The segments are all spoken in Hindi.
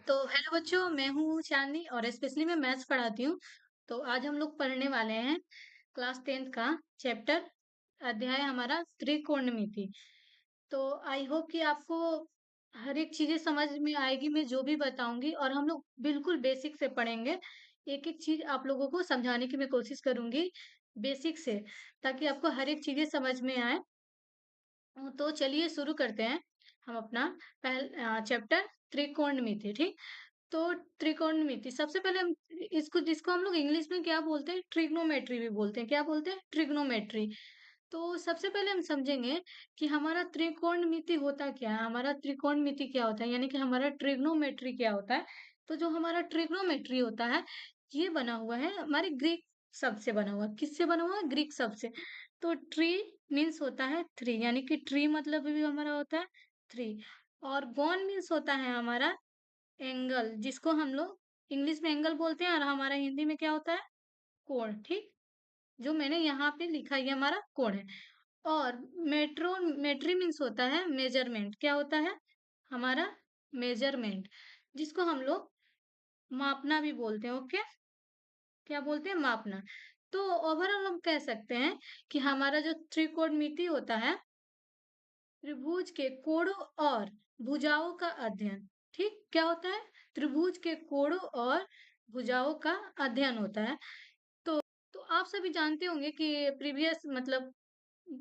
तो हेलो बच्चों, मैं हूँ चांदनी और स्पेशली मैं मैथ्स पढ़ाती हूँ। तो आज हम लोग पढ़ने वाले हैं क्लास 10th का चैप्टर, अध्याय हमारा त्रिकोणमिति। तो आई होप कि आपको हर एक चीजें समझ में आएगी, मैं जो भी बताऊंगी, और हम लोग बिल्कुल बेसिक से पढ़ेंगे। एक एक चीज आप लोगों को समझाने की मैं कोशिश करूंगी बेसिक से, ताकि आपको हर एक चीजें समझ में आए। तो चलिए शुरू करते हैं हम अपना पहला चैप्टर, त्रिकोणमिति। ठीक। तो त्रिकोणमिति सबसे पहले हम इसको, जिसको हम लोग इंग्लिश में क्या बोलते हैं, ट्रिग्नोमेट्री भी बोलते हैं। क्या बोलते हैं? ट्रिग्नोमेट्री। तो सबसे पहले हम समझेंगे कि हमारा त्रिकोणमिति होता क्या है, हमारा त्रिकोणमिति क्या होता है, यानी कि हमारा ट्रिग्नोमेट्री क्या होता है। तो जो हमारा ट्रिग्नोमेट्री होता है, ये बना हुआ है हमारे ग्रीक शब्द से बना हुआ है। किससे बना हुआ है? ग्रीक शब्द से। तो ट्री मीन्स होता है थ्री, यानी कि ट्री मतलब भी हमारा होता है थ्री। और गोन मीन्स होता है हमारा एंगल, जिसको हम लोग इंग्लिश में एंगल बोलते हैं, और हमारा हिंदी में क्या होता है? कोण। ठीक। जो मैंने यहाँ पे लिखा, ये हमारा कोण है। और मेट्री मीन्स होता है मेजरमेंट। क्या होता है? हमारा मेजरमेंट, जिसको हम लोग मापना भी बोलते हैं। ओके। क्या बोलते हैं? मापना। तो ओवरऑल हम कह सकते हैं कि हमारा जो त्रिकोणमिति होता है, त्रिभुज के कोणों और भुजाओं का अध्ययन। ठीक। क्या होता है? त्रिभुज के कोणों और भुजाओं का अध्ययन होता है। तो आप सभी जानते होंगे कि प्रीवियस मतलब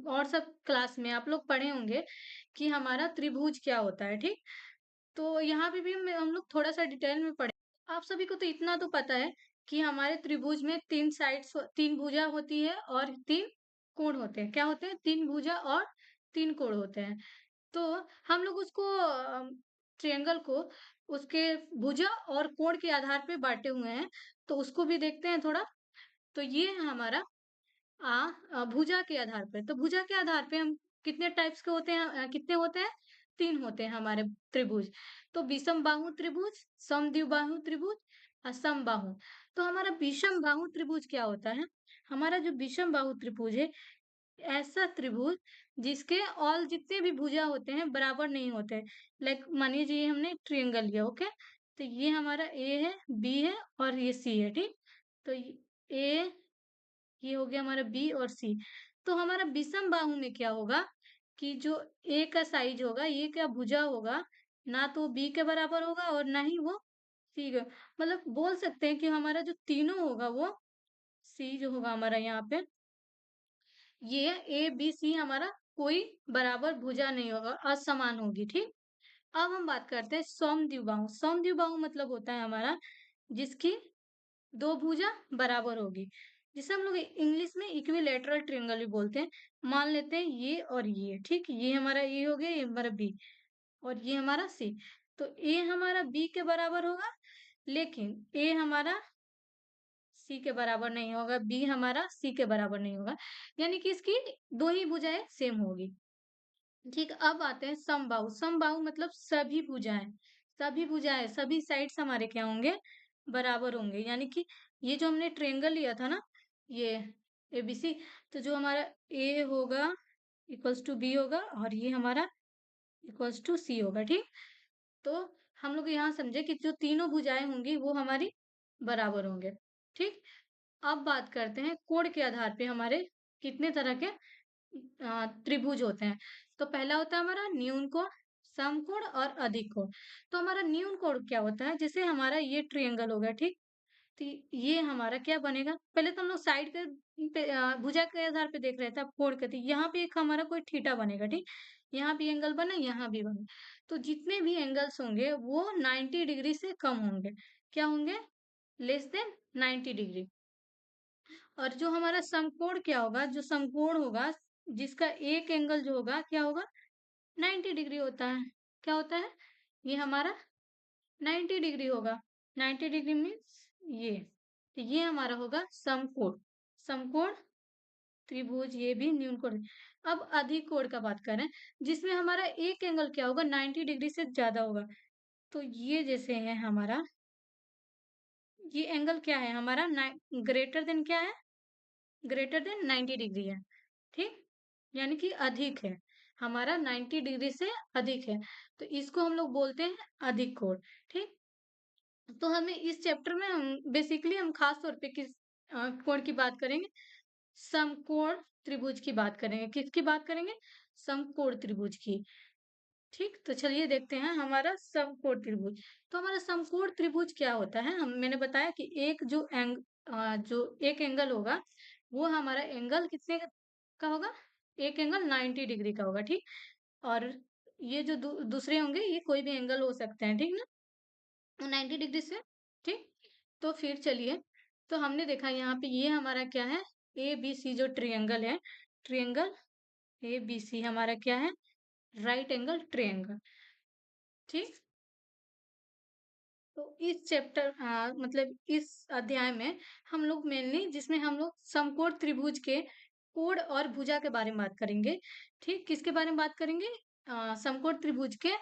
और सब क्लास में आप लोग पढ़े होंगे कि हमारा त्रिभुज क्या होता है। ठीक। तो यहाँ पे भी हम लोग थोड़ा सा डिटेल में पढ़े। आप सभी को तो इतना तो पता है कि हमारे त्रिभुज में तीन साइड्स, तीन भुजा होती है और तीन कोण होते हैं। क्या होते हैं? तीन भुजा और तीन कोण होते हैं। तो हम लोग उसको ट्रायंगल को उसके भुजा और कोण के आधार पे बांटे हुए हैं। तो उसको भी देखते हैं थोड़ा। तो ये है हमारा भुजा के आधार पे। तो भुजा के आधार पे हम कितने टाइप्स के होते हैं, कितने होते हैं? तीन होते हैं हमारे त्रिभुज। तो विषम बाहु त्रिभुज, समद्विबाहु त्रिभुज, असमबाहु। तो हमारा विषम बाहु त्रिभुज क्या होता है? हमारा जो विषम बाहु त्रिभुज है, ऐसा त्रिभुज जिसके ऑल जितने भी भुजा होते हैं बराबर नहीं होते। लाइक मानिए जी, हमने ट्रायंगल लिया। ओके। तो ये हमारा ए है, बी है और ये सी है। ठीक। तो ए, ये हो गया हमारा बी और सी। तो हमारा विषम बाहु में क्या होगा कि जो ए का साइज होगा, ये क्या भुजा होगा, ना तो बी के बराबर होगा और ना ही वो सी का। मतलब बोल सकते हैं कि हमारा जो तीनों होगा, वो सी जो होगा हमारा यहाँ पे, ये ए बी सी हमारा कोई बराबर भुजा नहीं होगा, असमान होगी। ठीक। अब हम बात करते हैं समद्विबाहु। समद्विबाहु मतलब होता है हमारा जिसकी दो भुजा बराबर होगी, जिसे हम लोग इंग्लिश में इक्विलैटरल ट्रायंगल भी बोलते हैं। मान लेते हैं ये और ये। ठीक। ये हमारा ए हो गया, ये हमारा बी और ये हमारा सी। तो ए हमारा बी के बराबर होगा, लेकिन ए हमारा सी के बराबर नहीं होगा, बी हमारा सी के बराबर नहीं होगा। यानी कि इसकी दो ही भुजाएं सेम होगी। ठीक। अब आते हैं समबाहु। समबाहु मतलब सभी भुजाएं, सभी भुजाएं, सभी साइड्स हमारे क्या होंगे? बराबर होंगे। यानी कि ये जो हमने ट्रायंगल लिया था ना, ये एबीसी, तो जो हमारा ए होगा इक्वल्स टू बी होगा और ये हमारा इक्वल्स टू सी होगा। ठीक। तो हम लोग यहाँ समझे कि जो तीनों भुजाएं होंगी वो हमारी बराबर होंगे। ठीक। अब बात करते हैं कोण के आधार पे हमारे कितने तरह के त्रिभुज होते हैं। तो पहला होता है हमारा न्यून कोण, समकोण और अधिक कोण। तो हमारा न्यून कोण क्या होता है? जैसे हमारा ये ट्रायंगल हो गया। ठीक। तो ये हमारा क्या बनेगा? पहले तो हम लोग साइड के भुजा के आधार पे देख रहे थे, अब कोण के। तो यहाँ पे एक हमारा कोई थीटा बनेगा। ठीक। यहाँ भी एंगल बना, यहाँ भी बना। तो जितने भी एंगल्स होंगे वो 90 डिग्री से कम होंगे। क्या होंगे? Less than 90 degree. और जो हमारा समकोण क्या होगा? जो समकोण होगा जिसका एक एंगल जो होगा क्या होगा? 90 डिग्री होता है। क्या होता है? ये हमारा 90 डिग्री होगा। 90 डिग्री मीन्स ये। तो ये हमारा होगा समकोण। समकोण त्रिभुज, ये भी न्यून कोण। अब अधिक कोण का बात करें, जिसमें हमारा एक एंगल क्या होगा? 90 डिग्री से ज्यादा होगा। तो ये जैसे है हमारा, ये एंगल क्या है हमारा? ग्रेटर देन क्या है? ग्रेटर देन 90 डिग्री है। ठीक। यानी कि अधिक है, हमारा 90 डिग्री से अधिक है। तो इसको हम लोग बोलते हैं अधिक कोण। ठीक। तो हमें इस चैप्टर में हम बेसिकली हम खास तौर पे किस कोण की बात करेंगे? समकोण त्रिभुज की बात करेंगे। किसकी बात करेंगे? समकोण त्रिभुज की। ठीक, तो चलिए देखते हैं हमारा समकोण त्रिभुज। तो हमारा समकोण त्रिभुज क्या होता है? हम मैंने बताया कि जो एक एंगल होगा, वो हमारा एंगल कितने का होगा? एक एंगल 90 डिग्री का होगा, ठीक? और ये जो दूसरे होंगे, ये कोई भी एंगल हो सकते हैं, ठीक ना? 90 डिग्री से, ठीक? तो फिर चलिए, तो हमने देखा यहाँ पे ये हमारा क्या है? ए बी सी जो ट्रायंगल है, ट्रायंगल ए बी सी हमारा क्या है? राइट एंगल ट्रायंगल, ठीक? तो इस मतलब इस अध्याय में हम लोग मेनली जिसमें हम लोग समकोण त्रिभुज के कोण और भुजा के बारे में बात करेंगे, ठीक? किसके बारे में बात करेंगे? समकोण त्रिभुज के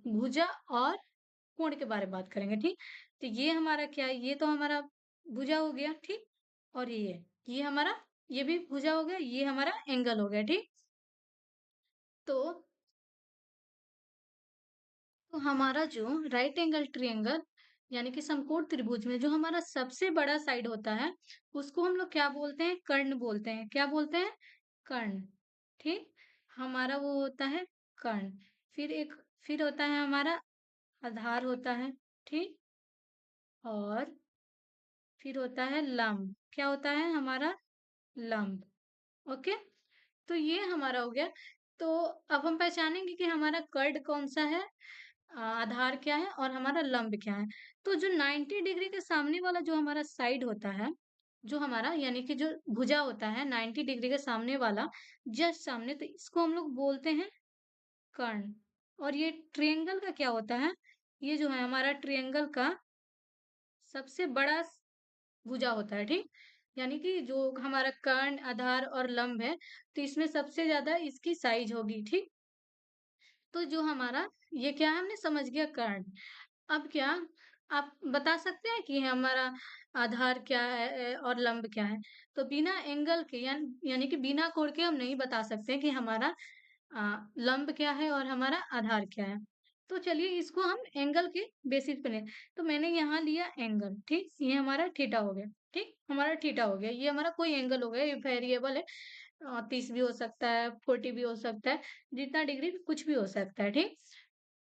भुजा और कोण के बारे में बात करेंगे, ठीक? तो ये हमारा क्या है? ये तो हमारा भुजा हो गया, ठीक? और ये हमारा ये भी भुजा हो गया, ये हमारा एंगल हो गया, ठीक? तो हमारा जो राइट एंगल ट्रायंगल यानी कि समकोण त्रिभुज में जो हमारा सबसे बड़ा साइड होता है, उसको हम लोग क्या बोलते हैं? कर्ण बोलते हैं। क्या बोलते हैं? कर्ण, ठीक? हमारा वो होता है कर्ण। फिर होता है हमारा आधार होता है, ठीक? और फिर होता है लंब। क्या होता है हमारा? लंब। ओके, तो ये हमारा हो गया। तो अब हम पहचानेंगे कि हमारा कर्ण कौन सा है, आधार क्या है और हमारा लंब क्या है। तो जो 90 डिग्री के सामने वाला जो हमारा साइड होता है, जो हमारा यानी कि जो भुजा होता है 90 डिग्री के सामने वाला, जस्ट सामने, तो इसको हम लोग बोलते हैं कर्ण। और ये ट्रायंगल का क्या होता है? ये जो है हमारा ट्रायंगल का सबसे बड़ा भुजा होता है, ठीक? यानी कि जो हमारा कर्ण, आधार और लंब है, तो इसमें सबसे ज्यादा इसकी साइज होगी, ठीक? तो जो हमारा ये क्या है? हमने समझ गया कर्ण। अब क्या आप बता सकते हैं कि हमारा आधार क्या है और लंब क्या है? तो बिना एंगल के यानी कि बिना कोण के हम नहीं बता सकते कि हमारा लंब क्या है और हमारा आधार क्या है। तो चलिए इसको हम एंगल के बेसिस पे लें। तो मैंने यहाँ लिया एंगल, ठीक? ये हमारा थीटा हो गया, ठीक? हमारा थीटा हो गया, ये हमारा कोई एंगल हो गया, ये वेरिएबल है। 30 भी हो सकता है, 40 भी हो सकता है, जितना डिग्री कुछ भी हो सकता है, ठीक?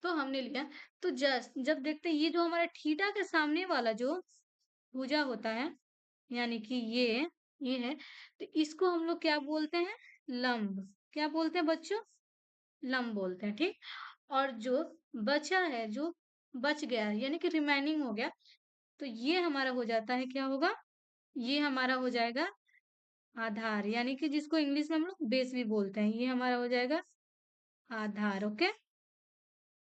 तो हमने लिया। तो जस्ट जब देखते हैं ये जो हमारा थीटा के सामने वाला जो भुजा होता है, यानी कि ये है, तो इसको हम लोग क्या बोलते हैं? लंब। क्या बोलते हैं बच्चों? लंब बोलते हैं, ठीक? और जो बचा है, जो बच गया है, यानी कि रिमेनिंग हो गया, तो ये हमारा हो जाता है, क्या होगा? ये हमारा हो जाएगा आधार, यानी कि जिसको इंग्लिश में हम लोग बेस भी बोलते हैं, ये हमारा हो जाएगा आधार। ओके,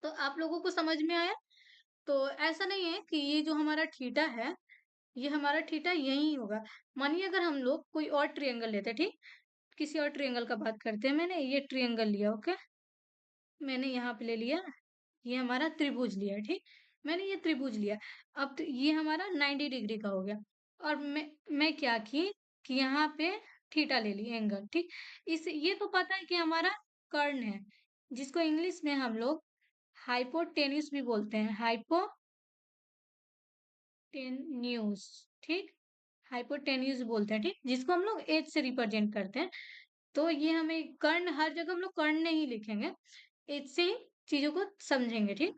तो आप लोगों को समझ में आया? तो ऐसा नहीं है कि ये जो हमारा थीटा है, ये हमारा थीटा यही होगा। मानिए अगर हम लोग कोई और ट्रायंगल लेते हैं, ठीक? किसी और ट्रायंगल का बात करते हैं। मैंने ये ट्रायंगल लिया, ओके? मैंने यहाँ पे ले लिया, ये हमारा त्रिभुज लिया, ठीक? मैंने ये त्रिभुज लिया। अब तो ये हमारा 90 डिग्री का हो गया। और मैं क्या की कि यहाँ पे थीटा ले ली, एंगल, ठीक? इस ये तो पता है कि हमारा कर्ण है, जिसको इंग्लिश में हम लोग हाइपोटेन्यूज भी बोलते हैं, हाइपोटेन्यूज, ठीक? हाइपोटेन्यूज बोलते हैं, ठीक? जिसको हम लोग एच से रिप्रेजेंट करते हैं। तो ये हमें कर्ण, हर जगह हम लोग कर्ण नहीं लिखेंगे, एच से ही चीजों को समझेंगे, ठीक?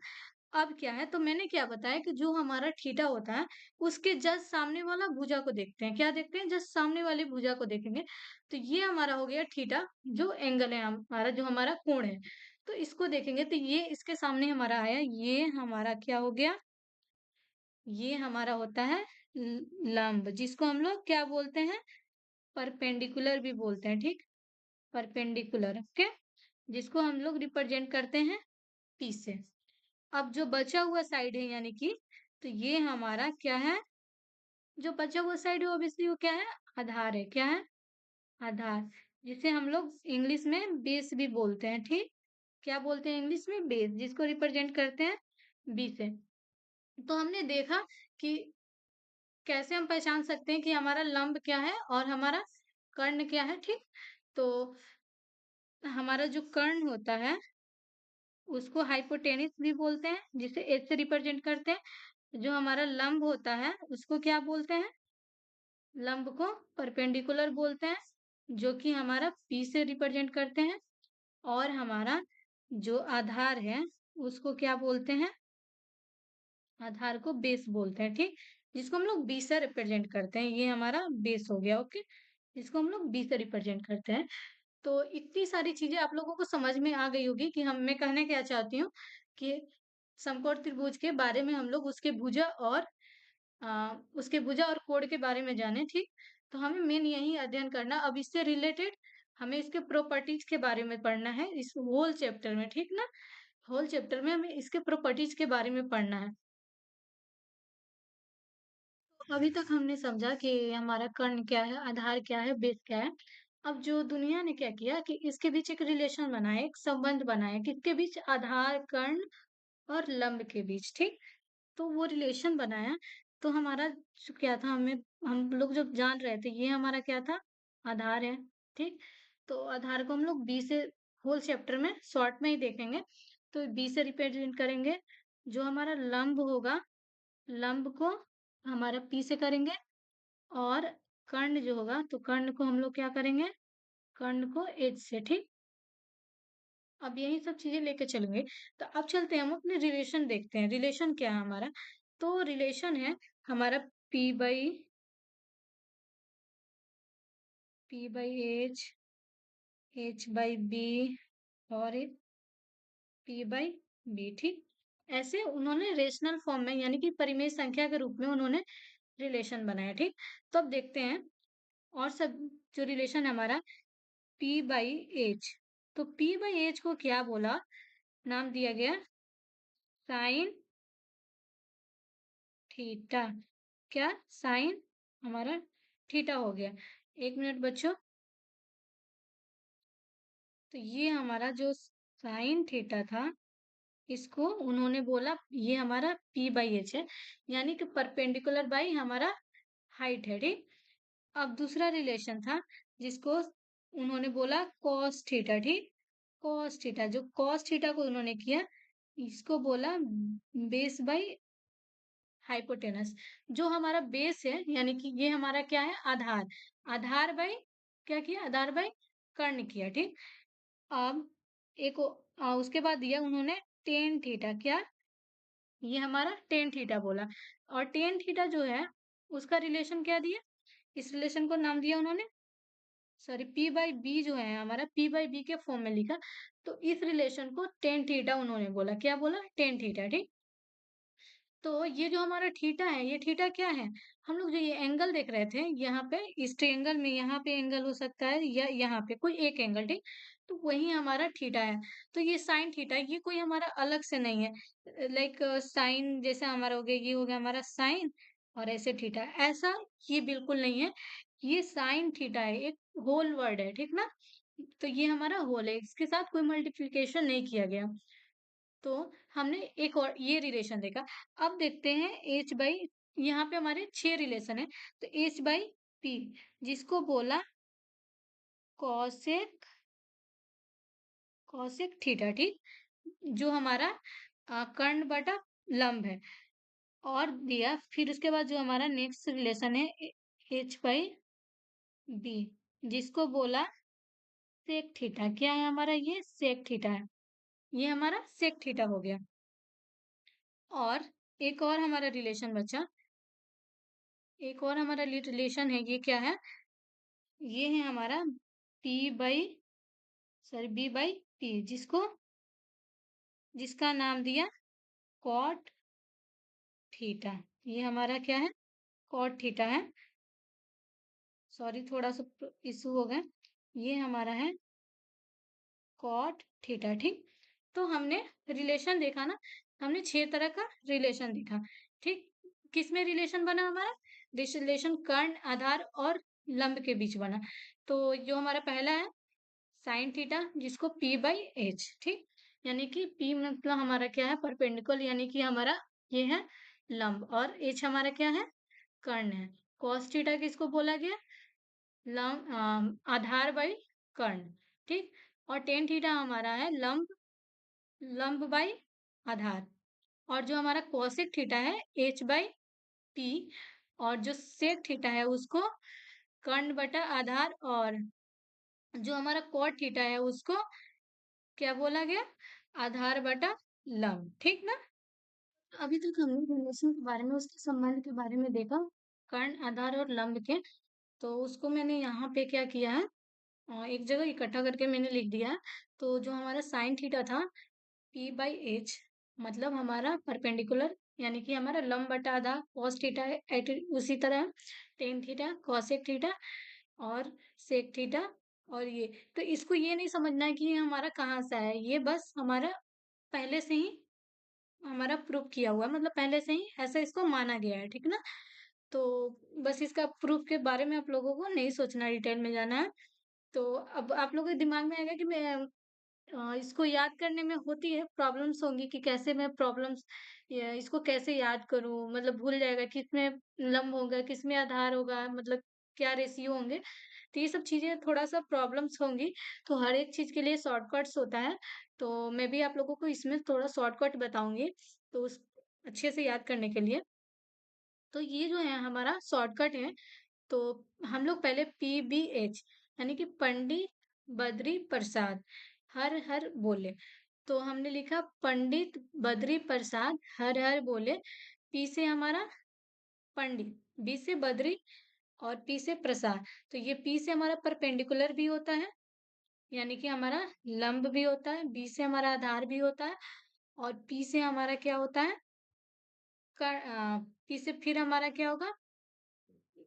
अब क्या है, तो मैंने क्या बताया कि जो हमारा थीटा होता है, उसके जस्ट सामने वाला भुजा को देखते हैं। क्या देखते हैं? जस्ट सामने वाली भुजा को देखेंगे। तो ये हमारा हो गया थीटा, जो एंगल है हमारा, जो हमारा कोण है। तो इसको देखेंगे तो ये इसके सामने हमारा आया, ये हमारा क्या हो गया? ये हमारा होता है लंब, जिसको हम लोग क्या बोलते हैं? परपेंडिकुलर भी बोलते हैं, ठीक? Perpendicular, okay? जिसको हम लोग रिप्रेजेंट करते हैं पी से। अब जो बचा हुआ साइड है, यानी कि तो ये हमारा क्या है? जो बचा हुआ साइड है ऑब्वियसली वो क्या है? आधार है। क्या है? आधार, जिसे हम लोग इंग्लिश में बेस भी बोलते हैं, ठीक? क्या बोलते हैं इंग्लिश में? बेस, जिसको रिप्रेजेंट करते हैं बी से। तो हमने देखा कि कैसे हम पहचान सकते हैं कि हमारा लंब क्या है और हमारा कर्ण क्या है, ठीक? तो हमारा जो कर्ण होता है, उसको हाइपोटेनिस भी बोलते हैं, जिसे एच से रिप्रेजेंट करते हैं। जो हमारा लंब होता है उसको क्या बोलते हैं? लंब को परपेंडिकुलर बोलते हैं, जो कि हमारा पी से रिप्रेजेंट करते हैं। और हमारा जो आधार है उसको क्या बोलते हैं? आधार को बेस बोलते हैं, ठीक। जिसको हम लोग बी से रिप्रेजेंट करते हैं, ये हमारा बेस हो गया, ओके। जिसको हम लोग बी से रिप्रेजेंट करते हैं। तो इतनी सारी चीजें आप लोगों को समझ में आ गई होगी कि हम मैं कहने क्या चाहती हूँ कि समकोण त्रिभुज के बारे में हम लोग उसके भुजा और कोण के बारे में जाने, ठीक। तो हमें मेन यही अध्ययन करना। अब इससे रिलेटेड हमें इसके प्रॉपर्टीज के बारे में पढ़ना है इस होल चैप्टर में, ठीक ना। होल चैप्टर में हमें इसके प्रॉपर्टीज के बारे में पढ़ना है। तो अभी तक हमने समझा कि हमारा कर्ण क्या है, आधार क्या है, बेस क्या है। अब जो दुनिया ने क्या किया कि इसके बीच एक रिलेशन बनाया, एक संबंध बनाया, किसके बीच? आधार, कर्ण और लंब के बीच, ठीक। तो वो रिलेशन बनाया। तो हमारा जो क्या था, हमें हम लोग जब जान रहे थे ये हमारा क्या था? आधार है, ठीक। तो आधार को हम लोग बी से होल चैप्टर में शॉर्ट में ही देखेंगे। तो बी से रिप्रेजेंट करेंगे। जो हमारा लंब होगा, लंब को हमारा पी से करेंगे। और कर्ण जो होगा, तो कर्ण को हम लोग क्या करेंगे? कर्ण को एच से, ठीक। अब यही सब चीजें लेके चलेंगे। तो अब चलते हैं, हम अपने रिलेशन देखते हैं। रिलेशन क्या है हमारा? तो रिलेशन है हमारा P by H, H by B और पी बाई बी, ठीक। ऐसे उन्होंने रेशनल फॉर्म में यानी कि परिमेय संख्या के रूप में उन्होंने रिलेशन बनाया, ठीक। तो अब देखते हैं और सब जो रिलेशन है हमारा पी बाई एच। तो पी बाई एच को क्या बोला? नाम दिया गया साइन थीटा। क्या? साइन हमारा थीटा हो गया। एक मिनट बच्चों। तो ये हमारा जो साइन थीटा था, इसको उन्होंने बोला ये हमारा पी बाई एच है, यानी कि परपेंडिकुलर बाई हमारा हाइट है, ठीक। अब दूसरा रिलेशन था जिसको उन्होंने बोला कॉस थीटा, ठीक। कॉस थीटा, जो कॉस थीटा को उन्होंने किया, इसको बोला बेस बाई हाइपोटेनस। जो हमारा बेस है यानी कि ये हमारा क्या है? आधार। आधार बाई क्या किया? आधार बाई कर्ण किया, ठीक। अब उसके बाद दिया उन्होंने टेन थीटा। क्या? ये हमारा टेन थीटा बोला। और टेन थीटा जो है उसका रिलेशन क्या दिया? इस रिलेशन को नाम दिया उन्होंने, सॉरी, पी बाई बी जो है हमारा, पी बाई बी के फॉर्म में लिखा। तो इस रिलेशन को टेन थीटा उन्होंने बोला। क्या बोला? टेन थीटा, ठीक। तो ये जो हमारा थीटा है, ये थीटा क्या है? हम लोग जो ये एंगल देख रहे थे यहाँ पे, इस ट्रायंगल में यहाँ पे एंगल हो सकता है या यहाँ पे कोई एक एंगल, ठीक। तो वही हमारा थीटा है। तो ये साइन थीटा, ये कोई हमारा अलग से नहीं है। लाइक साइन जैसे हमारा हो गया, ये हो गया हमारा साइन और ऐसे थीटा, ऐसा ये बिल्कुल नहीं है। ये साइन थीटा है, एक होल वर्ड है, ठीक ना। तो ये हमारा होल है, इसके साथ कोई मल्टीप्लीकेशन नहीं किया गया। तो हमने एक और ये रिलेशन देखा। अब देखते हैं एच बाई, यहाँ पे हमारे 6 रिलेशन है। तो एच बाई पी, जिसको बोला कॉसेक, कॉसेक थीटा, ठीक। जो हमारा कर्ण बटा लंब है। और दिया फिर उसके बाद जो हमारा नेक्स्ट रिलेशन है एच बाई बी, जिसको बोला सेक थीटा। क्या है हमारा? ये सेक थीटा है। ये हमारा सेक थीटा हो गया। और एक और हमारा रिलेशन बचा, एक और हमारा रिलेशन है, ये क्या है? ये है हमारा P by, sorry, B by P, जिसका नाम दिया कॉट थीटा। ये हमारा क्या है? कॉट थीटा है। सॉरी, थोड़ा सा इशू हो गया। ये हमारा है कॉट थीटा, ठीक। तो हमने रिलेशन देखा ना, हमने 6 तरह का रिलेशन देखा, ठीक। किसमें रिलेशन बना हमारा? रिलेशन कर्ण, आधार और लंब के बीच बना। तो जो हमारा पहला है साइन थीटा, जिसको पी बाई एच, ठीक। यानी कि पी मतलब हमारा क्या है? परपेंडिकुलर, यानी कि हमारा ये है लंब, और एच हमारा क्या है? कर्ण है। कॉस थीटा किसको बोला गया? आधार बाई कर्ण, ठीक। और टेन थीटा हमारा है लंब लंब बाई आधार, और जो हमारा कोसेक थीटा है h बाई p, और जो सेक थीटा है उसको कर्ण बटा आधार, और जो हमारा कॉट थीटा है उसको क्या बोला गया, आधार बटा लंब। ठीक ना। अभी तक हमने रिलेशन के बारे में, उसके संबंध के बारे में देखा, कर्ण आधार और लंब के। तो उसको मैंने यहाँ पे क्या किया है, एक जगह इकट्ठा करके मैंने लिख दिया है। तो जो हमारा साइन थीटा था p बाई एच, मतलब हमारा परपेंडिकुलर, यानी कि हमारा लंब बटा आधा cos थीटा है, उसी तरह टेन थीटा cosec थीटा और sec थीटा। और ये तो इसको ये नहीं समझना है कि ये हमारा कहाँ से आया है, ये बस हमारा पहले से ही हमारा प्रूफ किया हुआ है, मतलब पहले से ही ऐसा इसको माना गया है। ठीक ना। तो बस इसका प्रूफ के बारे में आप लोगों को नहीं सोचना, डिटेल में जाना है। तो अब आप लोगों के दिमाग में आएगा कि मैं इसको याद करने में होती है प्रॉब्लम्स होंगी कि कैसे मैं प्रॉब्लम्स, इसको कैसे याद करूं, मतलब भूल जाएगा किसमें लंब होगा किसमें आधार होगा, मतलब क्या रेशियो होंगे। तो ये सब चीजें थोड़ा सा प्रॉब्लम्स होंगी। तो हर एक चीज के लिए शॉर्टकट्स होता है। तो मैं भी आप लोगों को इसमें थोड़ा शॉर्टकट बताऊंगी, तो उस अच्छे से याद करने के लिए। तो ये जो है हमारा शॉर्टकट है। तो हम लोग पहले PBH, यानी कि पंडित बद्री प्रसाद हर हर बोले। तो हमने लिखा पंडित बद्री प्रसाद हर हर बोले। पी से हमारा पंडित, बी से बद्री, और पी से प्रसाद। तो ये पी से हमारा परपेंडिकुलर भी होता है, यानी कि हमारा लंब भी होता है, बी से हमारा आधार भी होता है, और पी से हमारा क्या होता है, पी से फिर हमारा क्या होगा,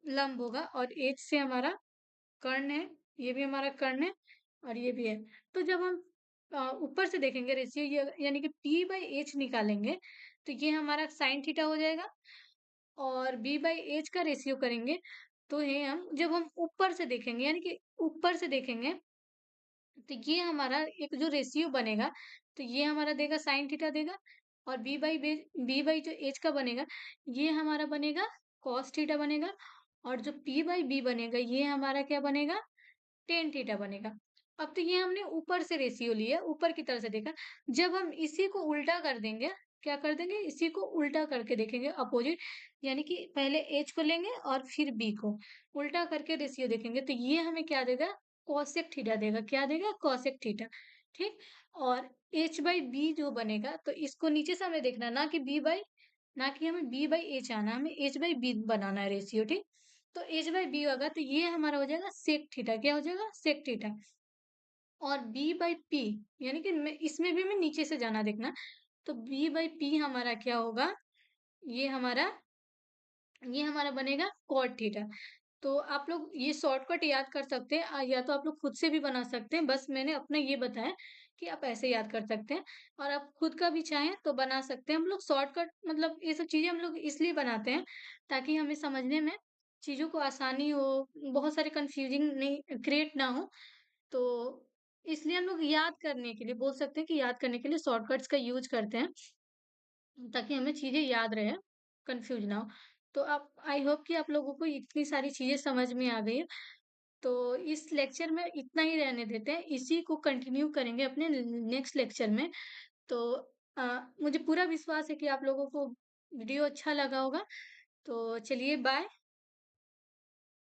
लंब होगा, और एच से हमारा कर्ण है, ये भी हमारा कर्ण है, और ये भी है। तो जब हम ऊपर से देखेंगे रेशियो, ये यानी कि p बाई एच निकालेंगे, तो ये हमारा साइन थीटा हो जाएगा। और b बाई एच का रेशियो करेंगे, तो ये हम जब हम ऊपर से देखेंगे, यानी कि ऊपर से देखेंगे, तो ये हमारा एक जो रेशियो बनेगा, तो ये हमारा देगा साइन थीटा देगा। और बी बाई जो एच का बनेगा, ये हमारा बनेगा कॉस थीटा बनेगा। और जो p बाई बी बनेगा, ये हमारा क्या बनेगा, टेन थीटा बनेगा। अब तो ये हमने ऊपर से रेशियो लिया, ऊपर की तरफ से देखा। जब हम इसी को उल्टा कर देंगे, क्या कर देंगे, इसी को उल्टा करके देखेंगे अपोजिट, यानी कि पहले एच को लेंगे और फिर बी को उल्टा करके रेशियो देखेंगे, तो ये हमें क्या देगा, कोसेक थीटा देगा। क्या देगा, कोसेक थीटा। ठीक। और एच बाई बी जो बनेगा, तो इसको नीचे से हमें देखना, ना कि बी बाई, ना कि हमें बी बाई एच आना, हमें एच बाई बी बनाना है रेशियो। ठीक। तो एच बाई बी होगा, तो ये हमारा हो जाएगा सेक थीटा। क्या हो जाएगा, सेक थीटा। और बी बाई पी, यानी कि इसमें भी हमें नीचे से जाना देखना, तो बी बाई पी हमारा क्या होगा, ये हमारा ये हमारा बनेगा कॉट थीटा। तो आप लोग ये शॉर्टकट याद कर सकते हैं, या तो आप लोग खुद से भी बना सकते हैं। बस मैंने अपना ये बताया कि आप ऐसे याद कर सकते हैं, और आप खुद का भी चाहें तो बना सकते हैं। हम लोग शॉर्टकट, मतलब ये सब चीजें हम लोग इसलिए बनाते हैं ताकि हमें समझने में चीजों को आसानी हो, बहुत सारे कंफ्यूजिंग नहीं क्रिएट ना हो। तो इसलिए हम लोग याद करने के लिए, बोल सकते हैं कि याद करने के लिए शॉर्टकट्स का यूज करते हैं, ताकि हमें चीजें याद रहे, कंफ्यूज ना हो। तो आप, आई होप कि आप लोगों को इतनी सारी चीजें समझ में आ गई है। तो इस लेक्चर में इतना ही रहने देते हैं, इसी को कंटिन्यू करेंगे अपने नेक्स्ट लेक्चर में। तो मुझे पूरा विश्वास है कि आप लोगों को वीडियो अच्छा लगा होगा। तो चलिए, बाय।